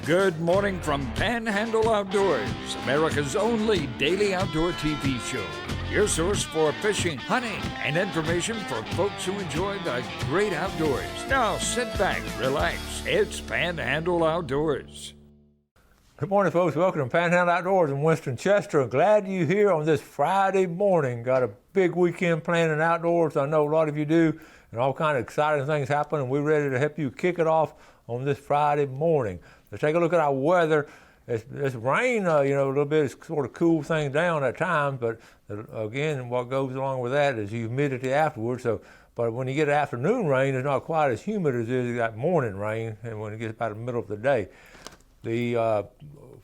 Good morning from Panhandle Outdoors, America's only daily outdoor TV show. Your source for fishing, hunting, and information for folks who enjoy the great outdoors. Now sit back, relax. It's Panhandle Outdoors. Good morning, folks. Welcome to Panhandle Outdoors in Winston Chester. Glad you're here on this Friday morning. Got a big weekend planning outdoors. I know a lot of you do, and all kind of exciting things happen, and we're ready to help you kick it off on this Friday morning. Let's take a look at our weather. It's rain, a little bit. It's sort of cool things down at times, but again, what goes along with that is humidity afterwards. But when you get afternoon rain, it's not quite as humid as it is that morning rain, and when it gets about the middle of the day. The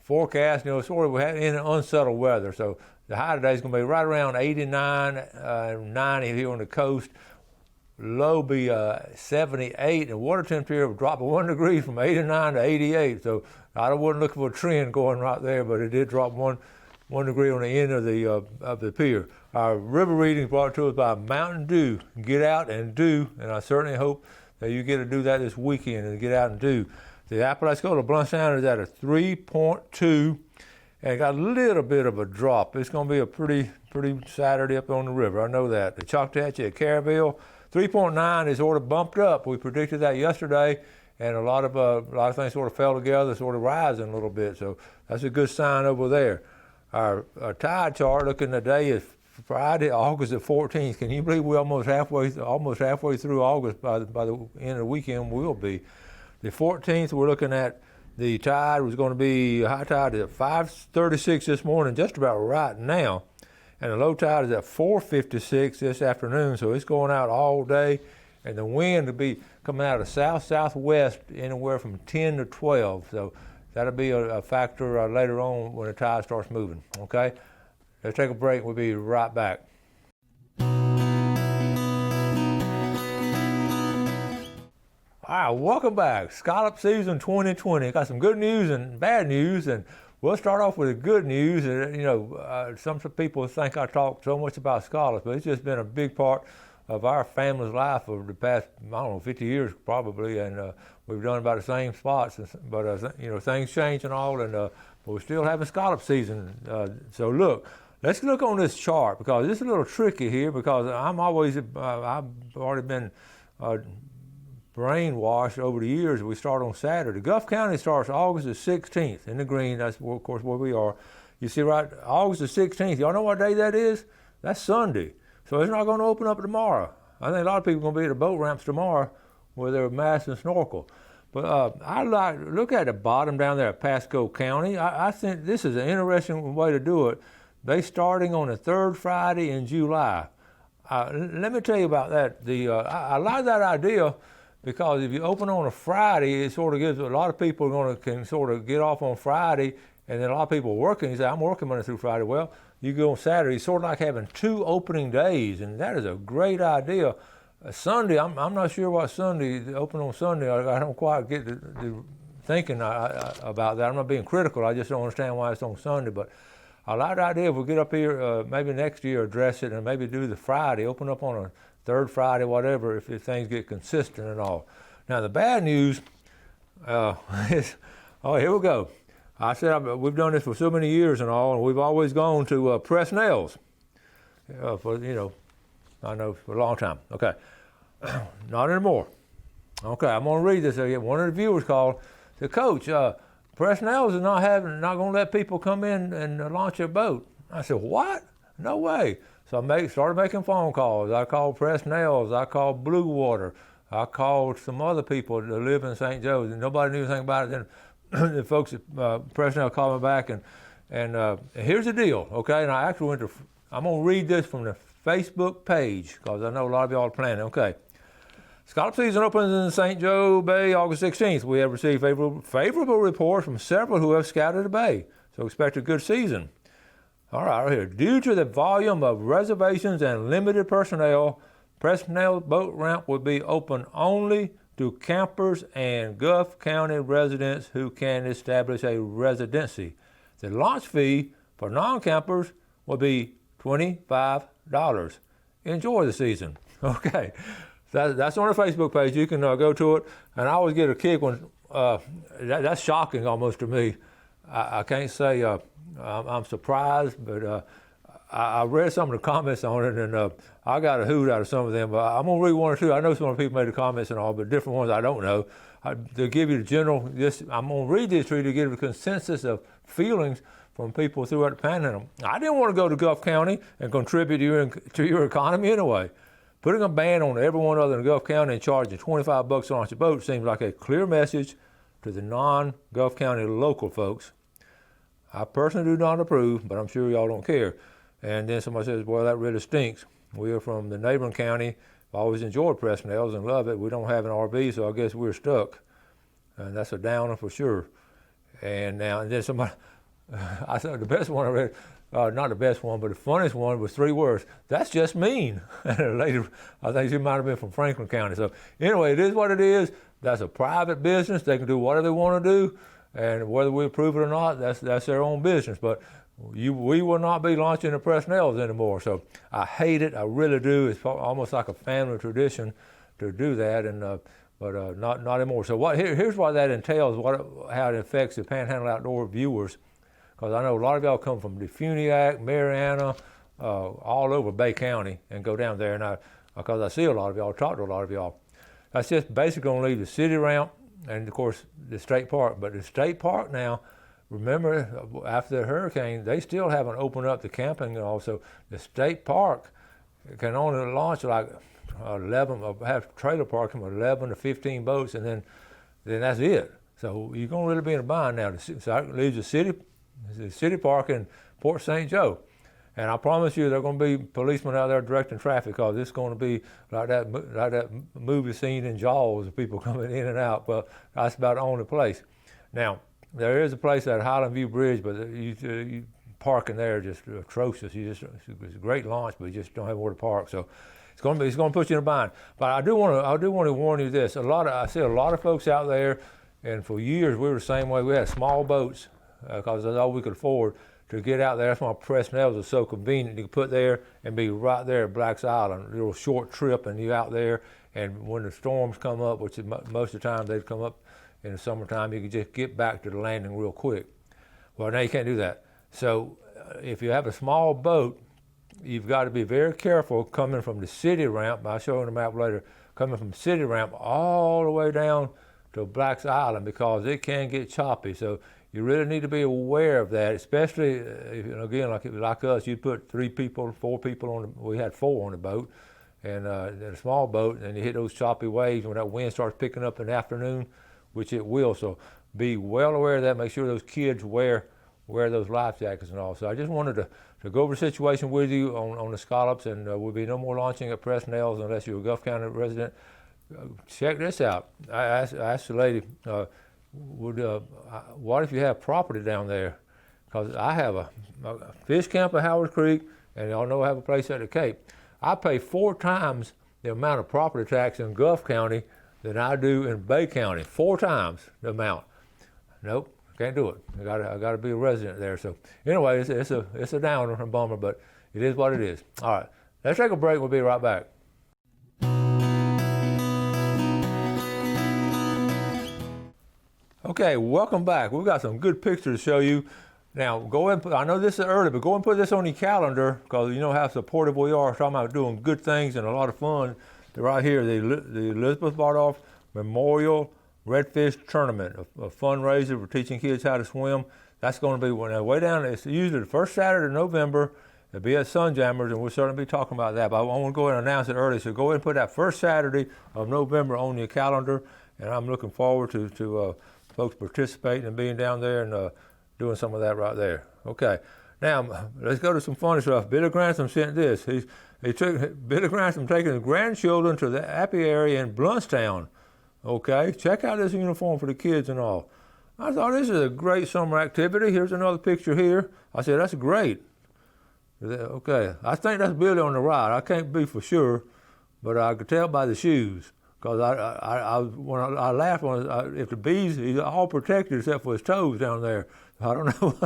forecast, sort of we had in unsettled weather. So the high today is going to be right around 89, 90 here on the coast. Low be 78, and water temperature will drop 1 degree from 89 to 88. So I wasn't looking for a trend going right there, but it did drop one degree on the end of the pier. Our river reading is brought to us by Mountain Dew. Get out and do, and I certainly hope that you get to do that this weekend and get out and do. The Apalachicola Blunt Sound is at a 3.2, and got a little bit of a drop. It's going to be a pretty Saturday up on the river. I know that. The Choctahatchee at Caryville, 3.9 is sort of bumped up. We predicted that yesterday, and a lot of things sort of fell together, sort of rising a little bit. So that's a good sign over there. Our tide chart looking today is Friday, August the 14th. Can you believe we're almost halfway through August? By the end of the weekend, we'll be. The 14th, we're looking at the tide was going to be high tide at 5:36 this morning, just about right now. And the low tide is at 4:56 this afternoon, so it's going out all day. And the wind will be coming out of south-southwest anywhere from 10 to 12. So that'll be a factor later on when the tide starts moving, okay? Let's take a break. We'll be right back. All right, welcome back. Scallop season 2020. Got some good news and bad news, and we'll start off with the good news. Some people think I talk so much about scallops, but it's just been a big part of our family's life over the past, 50 years probably, and we've done about the same spots. But things change and all, and but we're still having scallop season. So let's look on this chart because it's a little tricky here because I've already been brainwashed over the years. We start on Saturday. Gulf County starts August the 16th in the green. That's, of course, where we are. You see, right, August the 16th. Y'all know what day that is? That's Sunday. So it's not going to open up tomorrow. I think a lot of people are going to be at the boat ramps tomorrow where they're mask and snorkel. But look at the bottom down there at Pasco County. I think this is an interesting way to do it. They starting on the third Friday in July. Let me tell you about that. I like that idea. Because if you open on a Friday, it sort of gives a lot of people can sort of get off on Friday, and then a lot of people are working. You say, I'm working Monday through Friday. Well, you go on Saturday. It's sort of like having 2 opening days, and that is a great idea. Sunday, I'm not sure what Sunday, open on Sunday, I don't quite get the thinking about that. I'm not being critical. I just don't understand why it's on Sunday. But I like the idea if we get up here, maybe next year, address it, and maybe do the Friday, open up on a third Friday, whatever, if things get consistent and all. Now, the bad news is, here we go. I said we've done this for so many years and all, and we've always gone to press nails for a long time. Okay, not anymore. Okay, I'm going to read this again. One of the viewers called, said, Coach, press nails is not going to let people come in and launch their boat. I said, what? No way. So I started making phone calls. I called Press Nails. I called Blue Water. I called some other people that live in St. Joe's, and nobody knew anything about it. Then the folks at Press Nails called me back, and here's the deal, okay? And I actually I'm going to read this from the Facebook page because I know a lot of y'all are planning. Okay. Scallop season opens in St. Joe Bay August 16th. We have received favorable reports from several who have scouted the bay, so expect a good season. All right here. Due to the volume of reservations and limited personnel, Presnell Boat Ramp will be open only to campers and Gulf County residents who can establish a residency. The launch fee for non-campers will be $25. Enjoy the season. Okay. That's on our Facebook page. You can go to it. And I always get a kick when that's shocking almost to me. I can't say I'm surprised, but I read some of the comments on it, and I got a hoot out of some of them. But I'm gonna read one or two. I know some of the people made the comments and all, but different ones I don't know. To give you the general, I'm gonna read this to you to give a consensus of feelings from people throughout the Panhandle. I didn't want to go to Gulf County and contribute to your economy anyway. Putting a ban on everyone other than Gulf County and charging $25 to launch a boat seems like a clear message to the non-Gulf County local folks. I personally do not approve, but I'm sure y'all don't care. And then somebody says, well, that really stinks. We are from the neighboring county. I've always enjoyed Presnell's and love it. We don't have an RV, so I guess we're stuck. And that's a downer for sure. And then somebody, I thought the best one I read, not the best one, but the funniest one was 3 words. That's just mean. And a lady, I think she might have been from Franklin County. So anyway, it is what it is. That's a private business. They can do whatever they want to do. And whether we approve it or not, that's their own business. But we will not be launching the Presnell's anymore. So I hate it. I really do. It's almost like a family tradition to do that, but not anymore. So here's what that entails, how it affects the Panhandle Outdoor viewers. Because I know a lot of y'all come from Defuniak, Mariana, all over Bay County and go down there. And because I see a lot of y'all, talk to a lot of y'all. That's just basically going to leave the city ramp and, of course, the state park. But the state park now, remember, after the hurricane, they still haven't opened up the camping and all. So the state park can only launch like 11, or have trailer parking with 11 to 15 boats, and then that's it. So you're going to really be in a bind now. So it leaves the city park in Port St. Joe. And I promise you, there are going to be policemen out there directing traffic, because it's going to be like that movie scene in Jaws of people coming in and out. Well, that's about the only place. Now, there is a place at Highland View Bridge, but you parking there is just atrocious. It's a great launch, but you just don't have where to park. So it's going to put you in a bind. But I do want to warn you this. I see a lot of folks out there, and for years we were the same way. We had small boats because that's all we could afford to get out there. That's why Presnell's is so convenient. You can put there and be right there at Black's Island, a little short trip, and you're out there. And when the storms come up, which most of the time they'd come up in the summertime, you can just get back to the landing real quick. Well, now you can't do that. So if you have a small boat, you've got to be very careful coming from the city ramp. I'll show you on the map later. Coming from city ramp all the way down to Black's Island, because it can get choppy. So you really need to be aware of that, especially if, again, like us, you put 3 people, 4 people on. We had 4 on the boat, and in a small boat, and you hit those choppy waves when that wind starts picking up in the afternoon, which it will. So be well aware of that. Make sure those kids wear those life jackets and all. So I just wanted to go over the situation with you on the scallops, and we'll be no more launching at Presnell's unless you're a Gulf County resident. Check this out. I asked the lady, what if you have property down there? Because I have a fish camp at Howard Creek, and y'all know I have a place at the Cape. I pay 4 times the amount of property tax in Gulf County than I do in Bay County. 4 times the amount. Nope, can't do it. I got to be a resident there. So anyway, it's a downer and bummer, but it is what it is. All right, let's take a break. We'll be right back. Okay, welcome back. We've got some good pictures to show you. Now, go ahead and I know this is early, but go and put this on your calendar, because you know how supportive we are, talking about doing good things and a lot of fun. They're right here, the Elizabeth Bardolph Memorial Redfish Tournament, a fundraiser for teaching kids how to swim. That's going to be way down. It's usually the first Saturday of November. It'll be at Sunjammers, and we'll certainly be talking about that. But I want to go ahead and announce it early, so go ahead and put that first Saturday of November on your calendar, and I'm looking forward to folks participating and being down there and doing some of that right there. Okay, now let's go to some funny stuff. Billy Grantham sent this. Billy Grantham taking his grandchildren to the apiary in Bluntstown. Okay, check out this uniform for the kids and all. I thought this is a great summer activity. Here's another picture here. I said, that's great. Okay, I think that's Billy on the right. I can't be for sure, but I could tell by the shoes. Because when I laughed if the bees, he's all protected except for his toes down there. I don't know.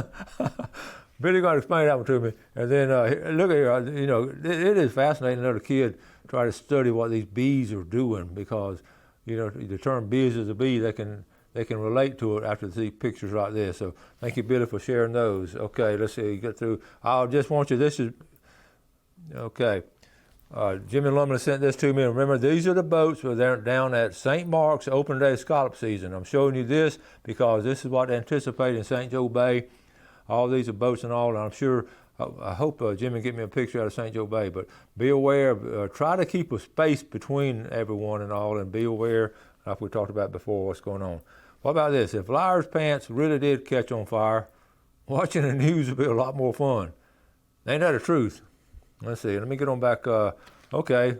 Billy got to explain that one to me. And then look at here, it is fascinating to let a kid try to study what these bees are doing, because, the term biz is a bee, they can they can relate to it after they see pictures like this. So thank you, Billy, for sharing those. Okay, let's see, get through. I just want you, this is, okay. Jimmy Lumley sent this to me. Remember, these are the boats where they're down at St. Mark's open day scallop season. I'm showing you this because this is what they anticipate in St. Joe Bay. All these are boats and all, and I'm sure, I hope Jimmy get me a picture out of St. Joe Bay, but be aware, try to keep a space between everyone and all, and be aware, like we talked about before, what's going on. What about this? If Liar's pants really did catch on fire, watching the news would be a lot more fun. Ain't that the truth? Let's see, let me get on back. Okay,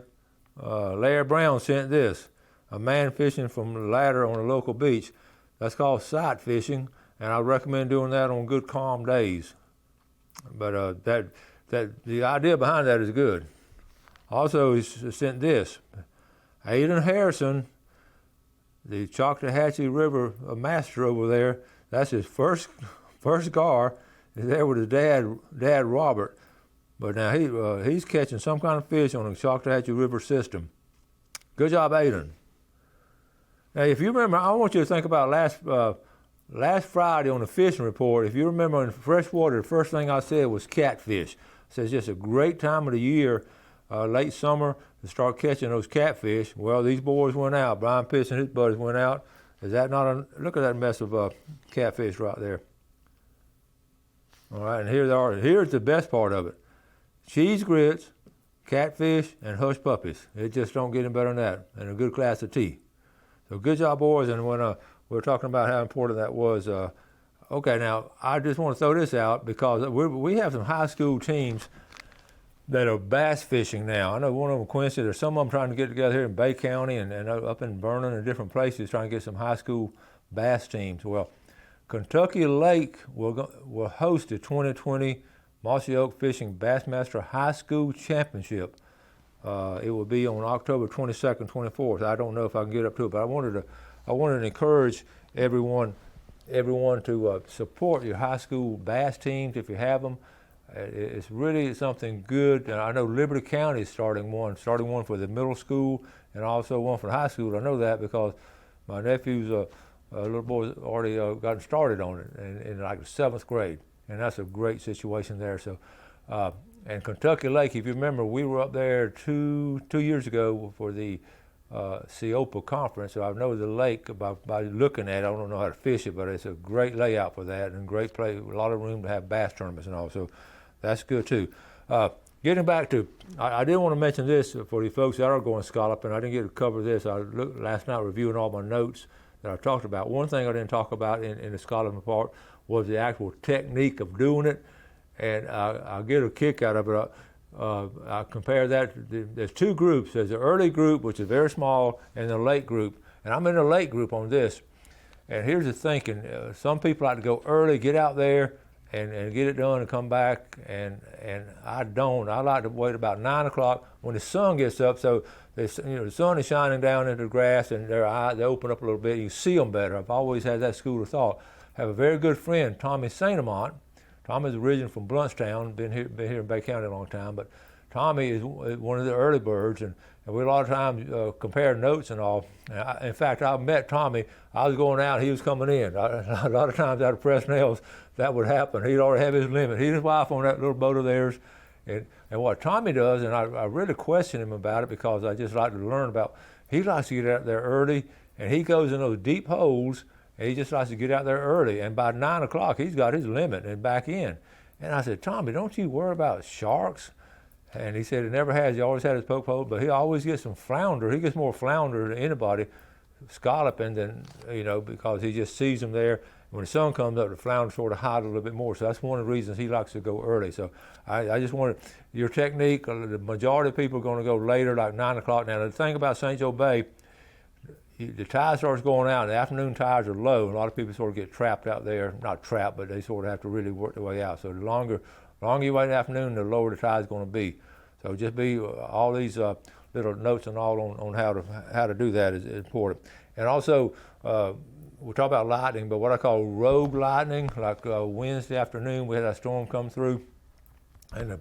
Larry Brown sent this. A man fishing from the ladder on a local beach. That's called sight fishing, and I recommend doing that on good calm days. But the idea behind that is good. Also, he sent this. Aidan Harrison, the Choctawhatchee River master over there, that's his first gar. He's there with his dad Robert. But now he's catching some kind of fish on the Choctawhatchee River system. Good job, Aidan. Now, if you remember, I want you to think about last Friday on the fishing report. If you remember in freshwater, the first thing I said was catfish. I said it's just a great time of the year, late summer, to start catching those catfish. Well, these boys went out. Brian Pitts and his buddies went out. Is that not a, look at that mess of catfish right there. All right, and here they are. Here's the best part of it. Cheese grits, catfish, and hush puppies. It just don't get any better than that, and a good glass of tea. So good job, boys. And when we were talking about how important that was, okay, now I just want to throw this out because we have some high school teams that are bass fishing now. I know one of them, Quincy, there's some of them trying to get together here in Bay County and up in Vernon and different places trying to get some high school bass teams. Well, Kentucky Lake will host the 2020 Mossy Oak Fishing Bassmaster High School Championship. It will be on October 22nd, 24th. I don't know if I can get up to it, but I wanted to encourage everyone to support your high school bass teams if you have them. It's really something good. And I know Liberty County is starting one for the middle school and also one for the high school. I know that because my nephew's little boy's already gotten started on it in like the 7th grade. And that's a great situation there. So, and Kentucky Lake, if you remember, we were up there two years ago for the CEOPA conference. So I know the lake by looking at it. I don't know how to fish it, but it's a great layout for that and great place, a lot of room to have bass tournaments and all. So that's good too. Getting back to, I did want to mention this for the folks that are going scallop, and I didn't get to cover this. I looked last night reviewing all my notes that I talked about. One thing I didn't talk about in the scalloping part was the actual technique of doing it, and I'll get a kick out of it. I compare that, there's two groups. There's the early group, which is very small, and the late group. And I'm in the late group on this. And here's the thinking. Some people like to go early, get out there, and get it done and come back, and I don't. I like to wait about 9 o'clock when the sun gets up, so the sun is shining down into the grass, and their eyes, they open up a little bit, you see them better. I've always had that school of thought. I have a very good friend, Tommy St. Amant. Tommy's originally from Bluntstown, been here in Bay County a long time, but Tommy is one of the early birds, and we a lot of times compare notes and all. In fact, I met Tommy. I was going out, he was coming in. A lot of times out of pressed nails, that would happen. He'd already have his limit. He and his wife on that little boat of theirs. And what Tommy does, and I really question him about it because I just like to learn about, he likes to get out there early, and he goes in those deep holes, and he just likes to get out there early. And by 9 o'clock, he's got his limit and back in. And I said, Tommy, don't you worry about sharks? And he said, it never has. He always had his poke pole, but he always gets some flounder. He gets more flounder than anybody scalloping than, because he just sees them there. When the sun comes up, the flounder sort of hide a little bit more. So that's one of the reasons he likes to go early. So I just wanted your technique. The majority of people are going to go later, like 9 o'clock. Now, the thing about St. Joe Bay, the tide starts going out, and the afternoon tides are low. A lot of people sort of get trapped out there. Not trapped, but they sort of have to really work their way out. So the longer you wait in the afternoon, the lower the tide's going to be. So just be all these little notes and all on how to do that is important. And also, we'll talk about lightning, but what I call rogue lightning, like Wednesday afternoon, we had a storm come through, and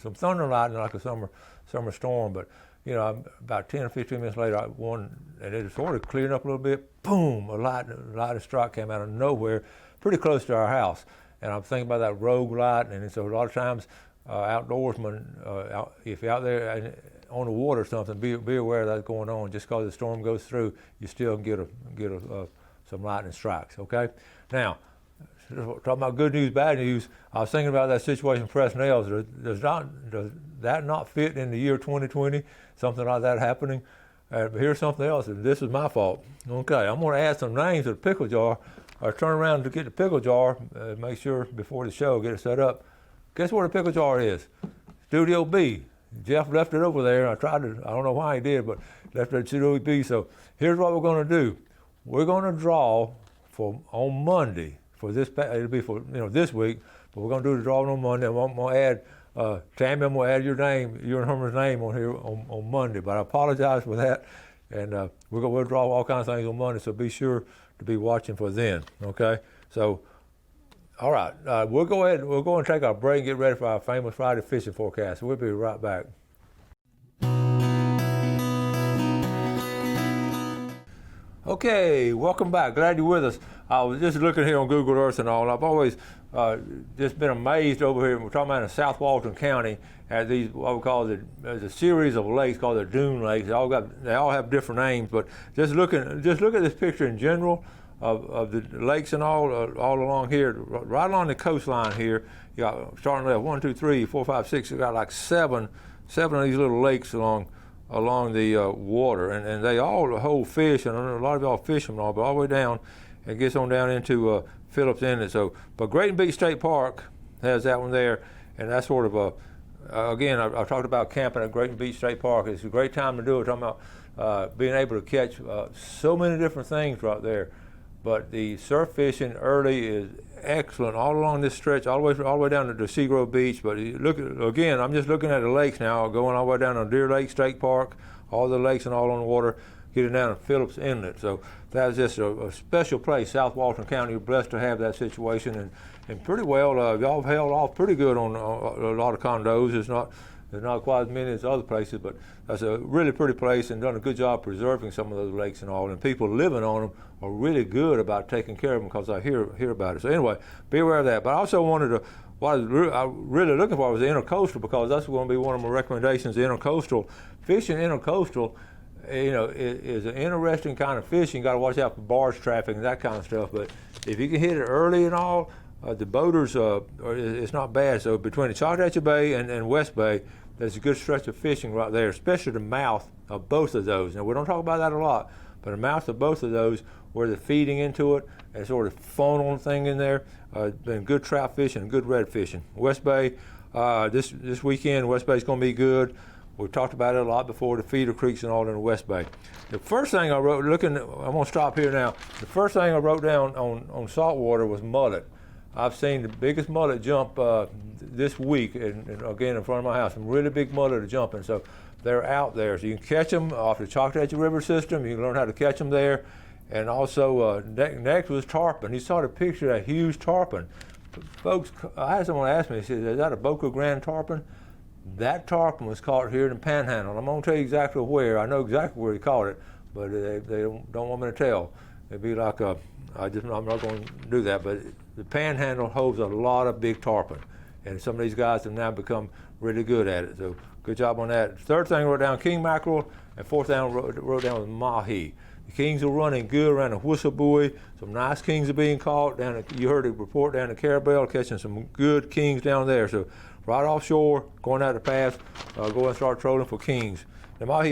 some thunder lightning like a summer storm. But you know, about 10 or 15 minutes later, and it was sort of clearing up a little bit. Boom! A lightning strike came out of nowhere, pretty close to our house. And I'm thinking about that rogue light, and so a lot of times, outdoorsmen, if you're out there on the water or something, be aware of that's going on. Just because the storm goes through, you still can get some lightning strikes. Okay. Now, talking about good news, bad news. I was thinking about that situation in Presnell's. Does that not fit in the year 2020? Something like that happening? But here's something else, and this is my fault. Okay, I'm going to add some names to the pickle jar. I turn around to get the pickle jar, make sure before the show, get it set up. Guess where the pickle jar is? Studio B. Jeff left it over there. I don't know why he did, but left it at Studio B. So here's what we're going to do. We're going to draw on Monday for this. It'll be for this week, but we're going to do the drawing on Monday. I'm going to add Tammy. I'm going to add your and Herman's name on here on Monday. But I apologize for that, and we'll draw all kinds of things on Monday. So be sure to be watching for then. Okay. So, all right. We'll go ahead. We'll go and take our break and get ready for our famous Friday fishing forecast. We'll be right back. Okay, welcome back. Glad you're with us. I was just looking here on Google Earth and all. I've always just been amazed over here. We're talking about in South Walton County at these what we call there's a series of lakes called the Dune Lakes. They all have different names, but just look at this picture in general of the lakes and all along here, right along the coastline here. You got starting left 1, 2, 3, 4, 5, 6. You got like seven of these little lakes along the water, and they all hold fish, and I know a lot of y'all fish them all, but all the way down, it gets on down into Phillips Inlet. So, but Grayton Beach State Park has that one there, and that's sort of again, I've talked about camping at Grayton Beach State Park. It's a great time to do it. Talking about being able to catch so many different things right there. But the surf fishing early is excellent all along this stretch, all the way down to Seagrove Beach. But again, I'm just looking at the lakes now, going all the way down to Deer Lake State Park, all the lakes and all on the water, getting down to Phillips Inlet. So that's just a special place. South Walton County, you're blessed to have that situation, and pretty well, y'all have held off pretty good on a lot of condos. There's not quite as many as other places, but that's a really pretty place and done a good job preserving some of those lakes and all. And people living on them are really good about taking care of them because I hear about it. So anyway, be aware of that. But I also wanted to, what I was really looking for was the intercoastal, because that's going to be one of my recommendations. The intercoastal fishing, intercoastal, is an interesting kind of fishing. You got to watch out for barge traffic and that kind of stuff. But if you can hit it early and all, the boaters, it's not bad. So between the Chautauqua Bay and West Bay, there's a good stretch of fishing right there, especially the mouth of both of those. Now, we don't talk about that a lot, but the mouth of both of those, where they're feeding into it, and sort of funnel thing in there, been good trout fishing and good red fishing. West Bay, this weekend, West Bay's going to be good. We've talked about it a lot before, the feeder creeks and all in the West Bay. The first thing I wrote, I'm going to stop here now. The first thing I wrote down on saltwater was mullet. I've seen the biggest mullet jump this week, and again in front of my house. Some really big mullet are jumping, so they're out there. So you can catch them off the Chautauqua River system. You can learn how to catch them there. And also, next was tarpon. You saw the picture of that huge tarpon. Folks, I had someone ask me, he said, is that a Boca Grande tarpon? That tarpon was caught here in the Panhandle. I'm going to tell you exactly where. I know exactly where he caught it, but they don't want me to tell. It'd be like I'm not going to do that, but the Panhandle holds a lot of big tarpon, and some of these guys have now become really good at it. So good job on that. Third thing I wrote down, king mackerel, and fourth thing I wrote down was mahi. The kings are running good around the Whistle Buoy. Some nice kings are being caught down. You heard a report down at Carabel, catching some good kings down there. So right offshore, going out the pass, go and start trolling for kings. The mahi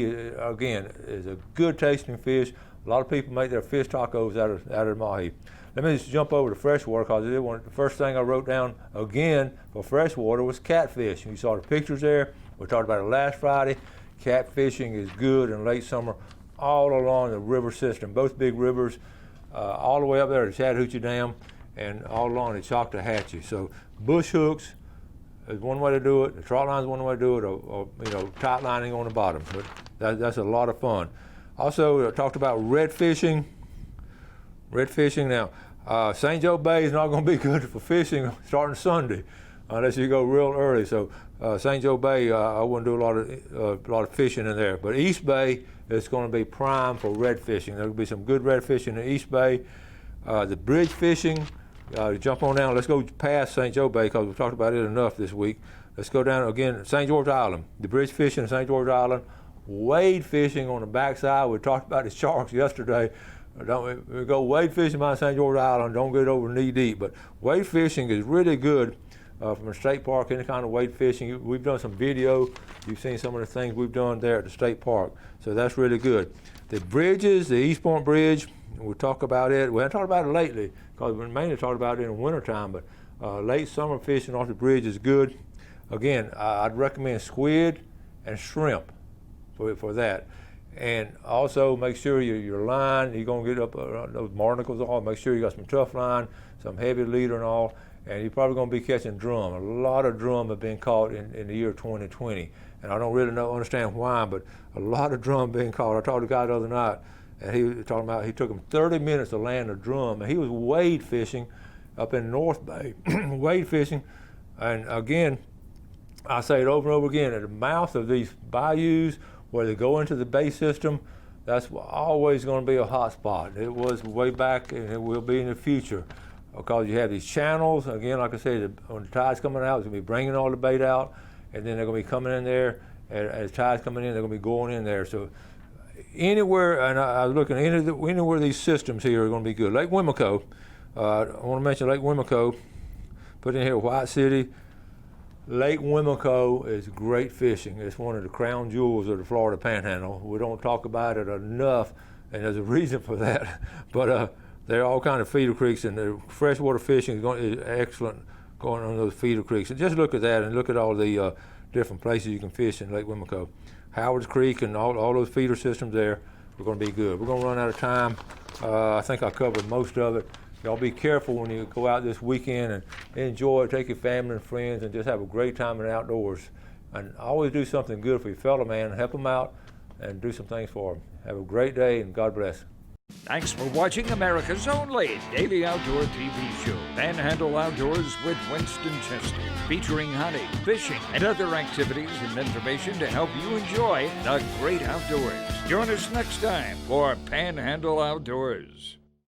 again is a good tasting fish. A lot of people make their fish tacos out of mahi. Let me just jump over to freshwater, because the first thing I wrote down again for freshwater was catfish. You saw the pictures there. We talked about it last Friday. Catfishing is good in late summer all along the river system, both big rivers, all the way up there to Chattahoochee Dam and all along the Choctawhatchee. So bush hooks is one way to do it. The trot line is one way to do it, or tight lining on the bottom. But that's a lot of fun. Also, I talked about red fishing. Red fishing now. St. Joe Bay is not going to be good for fishing starting Sunday. unless you go real early. So St. Joe Bay, I wouldn't do a lot of fishing in there. But East Bay is going to be prime for red fishing. There'll be some good red fishing in East Bay. The bridge fishing, jump on down. Let's go past St. Joe Bay because we've talked about it enough this week. Let's go down again, St. George Island. The bridge fishing in St. George Island. Wade fishing on the backside. We talked about the sharks yesterday. We go wade fishing by St. George Island. Don't get over knee deep. But wade fishing is really good from a state park, any kind of wade fishing. We've done some video. You've seen some of the things we've done there at the state park. So that's really good. The bridges, the East Point Bridge, we'll talk about it. We haven't talked about it lately because we mainly talked about it in the wintertime. But late summer fishing off the bridge is good. Again, I'd recommend squid and shrimp for that. And also make sure your line, you're going to get up those barnacles and all, make sure you got some tough line, some heavy leader and all, and you're probably going to be catching drum. A lot of drum have been caught in the year 2020, and I don't really understand why, but a lot of drum being caught. I talked to a guy the other night, and he was talking about he took him 30 minutes to land a drum, and he was wade fishing up in North Bay, wade fishing, and again, I say it over and over again, at the mouth of these bayous, where they go into the bay system, that's always going to be a hot spot. It was way back and it will be in the future because you have these channels. Again, like I said, when the tide's coming out, it's going to be bringing all the bait out, and then they're going to be coming in there. And as tide's coming in, they're going to be going in there. So anywhere, and I was looking, anywhere these systems here are going to be good. Lake Wimico, I want to mention Lake Wimico, put in here White City. Lake Wimico is great fishing. It's one of the crown jewels of the Florida Panhandle. We don't talk about it enough, and there's a reason for that. But there are all kinds of feeder creeks, and the freshwater fishing is excellent going on those feeder creeks. And just look at that and look at all the different places you can fish in Lake Wimico. Howard's Creek and all those feeder systems there are going to be good. We're going to run out of time. I think I covered most of it. Y'all be careful when you go out this weekend and enjoy, take your family and friends and just have a great time in the outdoors. And always do something good for your fellow man, help them out and do some things for them. Have a great day and God bless. Thanks for watching America's only daily outdoor TV show, Panhandle Outdoors with Winston Chester, featuring hunting, fishing, and other activities and information to help you enjoy the great outdoors. Join us next time for Panhandle Outdoors.